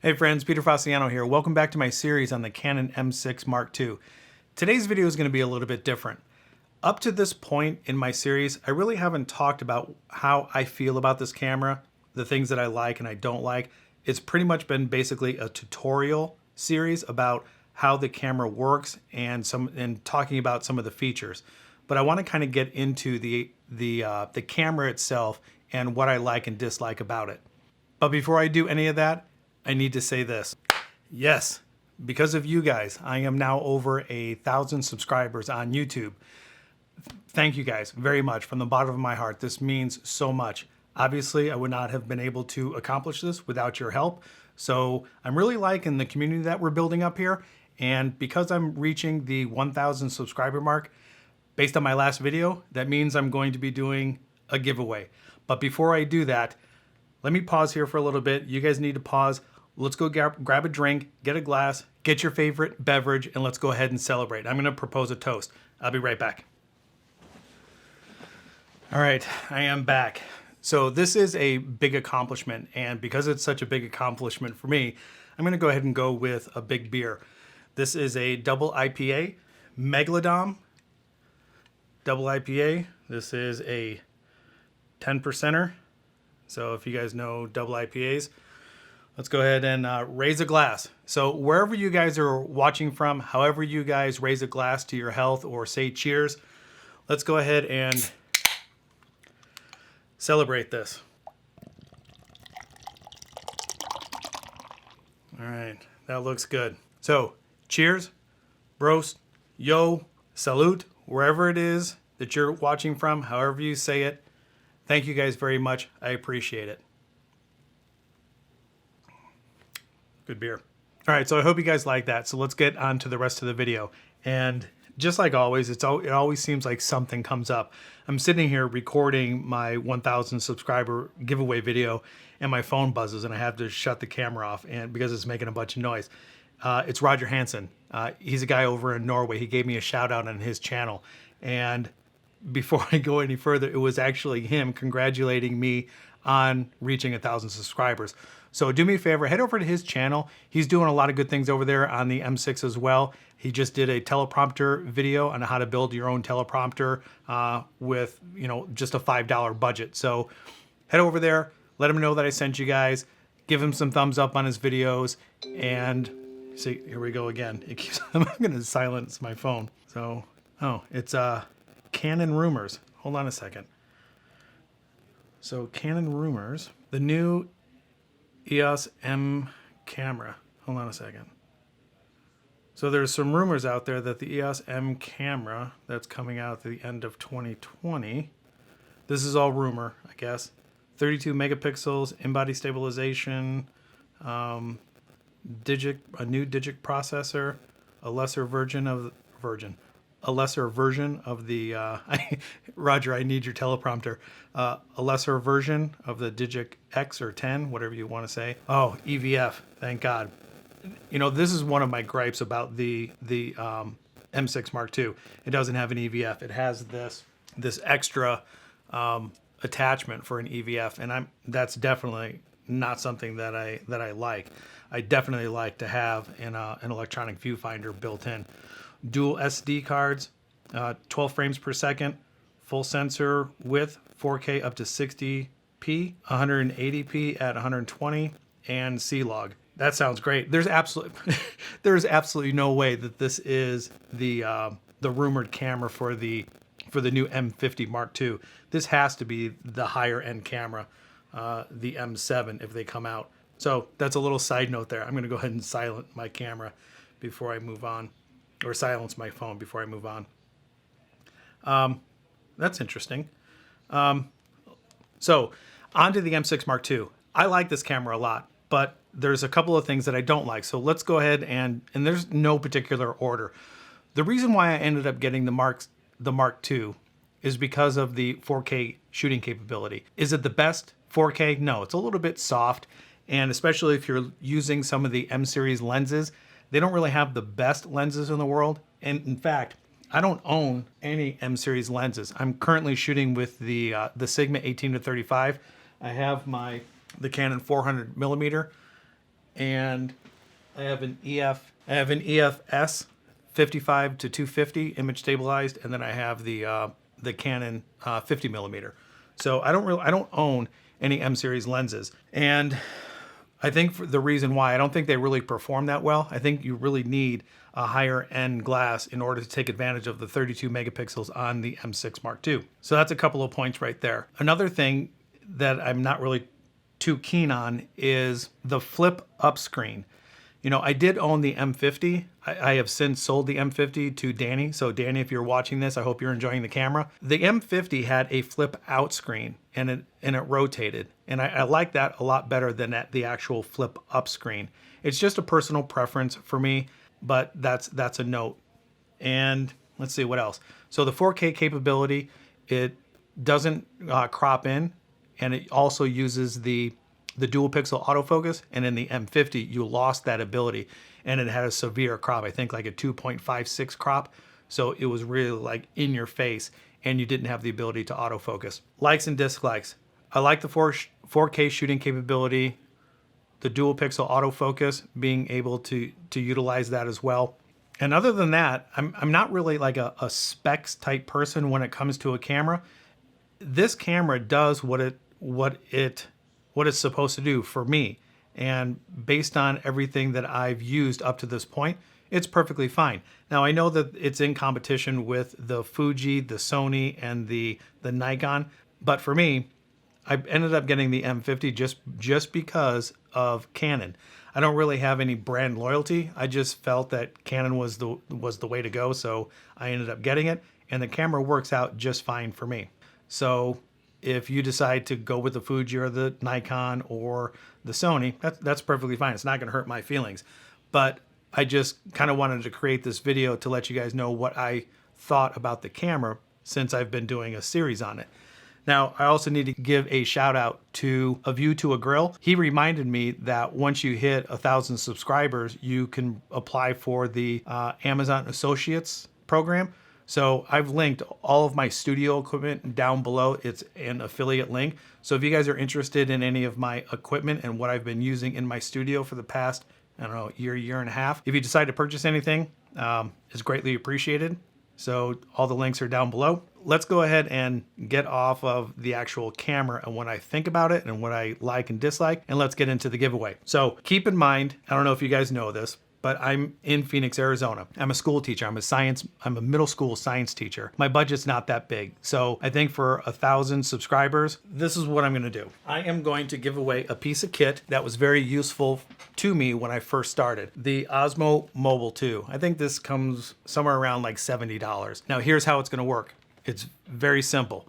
Hey friends, Peter Faciano here. Welcome back to my series on the Canon M6 Mark II. Today's video is going to be a little bit different. Up to this point in my series, I really haven't talked about how I feel about this camera, the things that I like and I don't like. It's pretty much been basically a tutorial series about how the camera works and talking about some of the features. But I want to kind of get into the camera itself and what I like and dislike about it. But before I do any of that, I need to say this. Yes, because of you guys, I am now over 1,000 subscribers on YouTube. Thank you guys very much from the bottom of my heart. This means so much. Obviously, I would not have been able to accomplish this without your help. So I'm really liking the community that we're building up here. And because I'm reaching the 1,000 subscriber mark, based on my last video, that means I'm going to be doing a giveaway. But before I do that, let me pause here for a little bit. You guys need to pause. Let's go grab a drink, get a glass, get your favorite beverage, and let's go ahead and celebrate. I'm going to propose a toast. I'll be right back. All right, I am back. So this is a big accomplishment, and because it's such a big accomplishment for me, I'm going to go ahead and go with a big beer. This is a double IPA, Megalodon double IPA. This is a 10%er. So if you guys know double IPAs, let's go ahead and raise a glass. So wherever you guys are watching from, however you guys raise a glass to your health or say cheers, let's go ahead and celebrate this. All right, that looks good. So cheers, bros, yo, salute, wherever it is that you're watching from, however you say it. Thank you guys very much. I appreciate it. Good beer. All right, so I hope you guys like that. So let's get on to the rest of the video. And just like always, it always seems like something comes up. I'm sitting here recording my 1,000 subscriber giveaway video, and my phone buzzes, and I have to shut the camera off and because it's making a bunch of noise. It's Roger Hansen. He's a guy over in Norway. He gave me a shout out on his channel. And before I go any further, it was actually him congratulating me on reaching 1,000 subscribers. So do me a favor, head over to his channel. He's doing a lot of good things over there on the M6 as well. He just did a teleprompter video on how to build your own teleprompter with, just a $5 budget. So head over there, let him know that I sent you guys, give him some thumbs up on his videos, and see, here we go again. It keeps, I'm going to silence my phone. So, it's Canon rumors. Hold on a second. So Canon rumors, the new EOS M camera. Hold on a second. So there's some rumors out there that the EOS M camera that's coming out at the end of 2020. This is all rumor, I guess. 32 megapixels, in-body stabilization, a new digic processor, a lesser version of the Roger, I need your teleprompter. A lesser version of the Digic X or 10, whatever you want to say. Oh, EVF, thank God. This is one of my gripes about the M6 Mark II. It doesn't have an EVF. It has this extra attachment for an EVF, and that's definitely not something that I like. I definitely like to have an electronic viewfinder built in. Dual SD cards, 12 frames per second, full sensor width, 4K up to 60p, 180p at 120, and C-Log. That sounds great. There's absolutely no way that this is the rumored camera for the new M50 Mark II. This has to be the higher end camera, the M7 if they come out. So that's a little side note there. I'm going to go ahead and silence my camera before I move on. Or silence my phone before I move on. That's interesting. So on to the M6 Mark II. I like this camera a lot, but there's a couple of things that I don't like. So let's go ahead and there's no particular order. The reason why I ended up getting the Mark II is because of the 4K shooting capability. Is it the best 4K? No, it's a little bit soft. And especially if you're using some of the M series lenses, they don't really have the best lenses in the world. And in fact, I don't own any M series lenses. I'm currently shooting with the Sigma 18-35. I have the Canon 400 millimeter, and I have an EFS 55 to 250 image stabilized, and then I have the Canon 50 millimeter. So I don't own any M series lenses, and I think for the reason why, I don't think they really perform that well. I think you really need a higher end glass in order to take advantage of the 32 megapixels on the M6 Mark II. So that's a couple of points right there. Another thing that I'm not really too keen on is the flip up screen. You know, I did own the M50. I have since sold the M50 to Danny. So Danny, if you're watching this, I hope you're enjoying the camera. The M50 had a flip out screen and it rotated. And I like that a lot better than the actual flip up screen. It's just a personal preference for me, but that's a note. And let's see what else. So the 4K capability, it doesn't crop in, and it also uses the dual pixel autofocus, and in the M50 you lost that ability, and it had a severe crop, I think like a 2.56 crop, so it was really like in your face, and you didn't have the ability to autofocus. Likes and dislikes. I like the 4K shooting capability, the dual pixel autofocus, being able to utilize that as well. And other than that, I'm not really like a specs type person when it comes to a camera. This camera does what it's supposed to do for me, and based on everything that I've used up to this point, it's perfectly fine. Now I know that it's in competition with the Fuji, the Sony, and the Nikon, but for me, I ended up getting the M50 just because of Canon. I don't really have any brand loyalty. I just felt that Canon was the way to go, so I ended up getting it, and the camera works out just fine for me. So if you decide to go with the Fuji or the Nikon or the Sony, that's perfectly fine. It's not going to hurt my feelings. But I just kind of wanted to create this video to let you guys know what I thought about the camera since I've been doing a series on it. Now, I also need to give a shout out to A View to a Grill. He reminded me that once you hit 1,000 subscribers, you can apply for the Amazon Associates program. So I've linked all of my studio equipment down below. It's an affiliate link. So if you guys are interested in any of my equipment and what I've been using in my studio for the past, I don't know, year and a half, if you decide to purchase anything, it's greatly appreciated. So all the links are down below. Let's go ahead and get off of the actual camera and what I think about it and what I like and dislike, and let's get into the giveaway. So keep in mind, I don't know if you guys know this, but I'm in Phoenix, Arizona. I'm a school teacher. I'm a middle school science teacher. My budget's not that big. So I think for 1,000 subscribers, this is what I'm gonna do. I am going to give away a piece of kit that was very useful to me when I first started. The Osmo Mobile 2. I think this comes somewhere around like $70. Now here's how it's gonna work. It's very simple.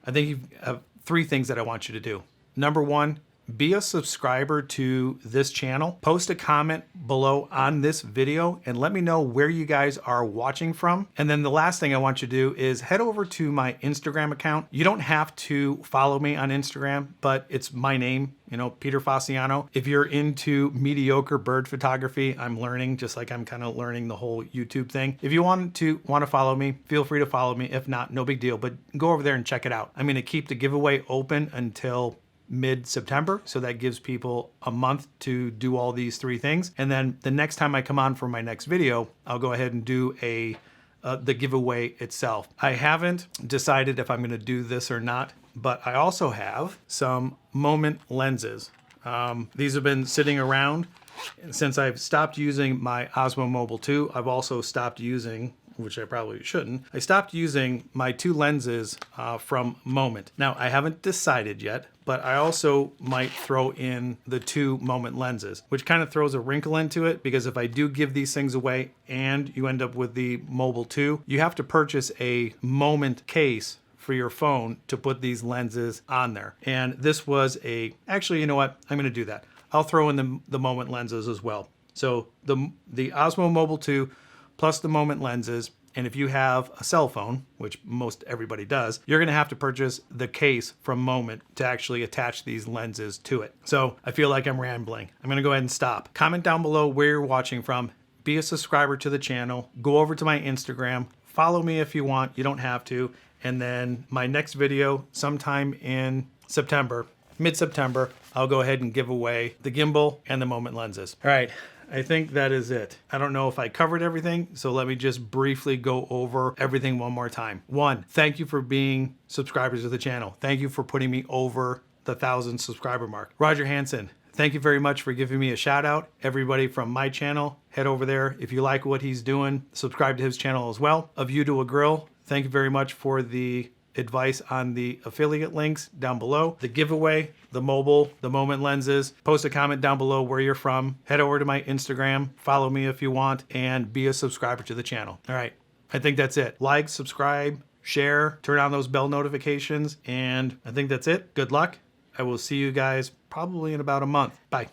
I think you have 3 things that I want you to do. Number 1, be a subscriber to this channel. Post a comment below on this video and let me know where you guys are watching from. And then the last thing I want you to do is head over to my Instagram account. You don't have to follow me on Instagram, but it's my name, you know, Peter Fasciano. If you're into mediocre bird photography, I'm learning, just like I'm kind of learning the whole YouTube thing. If you want to follow me, feel free to follow me. If not, no big deal, but go over there and check it out. I'm going to keep the giveaway open until mid-September, so that gives people a month to do all these 3 things, and then the next time I come on for my next video, I'll go ahead and do the giveaway itself. I haven't decided if I'm going to do this or not, but I also have some Moment lenses. These have been sitting around since I've stopped using my Osmo Mobile 2. I've also stopped using, which I probably shouldn't, I stopped using my 2 lenses from Moment. Now, I haven't decided yet, but I also might throw in the 2 Moment lenses, which kind of throws a wrinkle into it, because if I do give these things away and you end up with the Mobile 2, you have to purchase a Moment case for your phone to put these lenses on there. And this was actually, you know what? I'm gonna do that. I'll throw in the Moment lenses as well. So the Osmo Mobile 2 plus the Moment lenses, and if you have a cell phone, which most everybody does, you're gonna have to purchase the case from Moment to actually attach these lenses to it. So I feel like I'm rambling. I'm gonna go ahead and stop. Comment down below where you're watching from, be a subscriber to the channel, go over to my Instagram, follow me if you want, you don't have to, and then my next video sometime in September, mid-September, I'll go ahead and give away the gimbal and the moment lenses. All right. I think that is it. I don't know if I covered everything, so let me just briefly go over everything one more time. One, thank you for being subscribers to the channel. Thank you for putting me over the 1,000 subscriber mark. Roger Hansen, thank you very much for giving me a shout out. Everybody from my channel, head over there. If you like what he's doing, subscribe to his channel as well. A View to a Grill, thank you very much for the advice on the affiliate links down below. The giveaway, the mobile, the moment lenses. Post a comment down below where you're from. Head over to my Instagram, follow me if you want, and be a subscriber to the channel. All right, I think that's it. Like, subscribe, share, turn on those bell notifications, and I think that's it. Good luck. I will see you guys probably in about a month. Bye.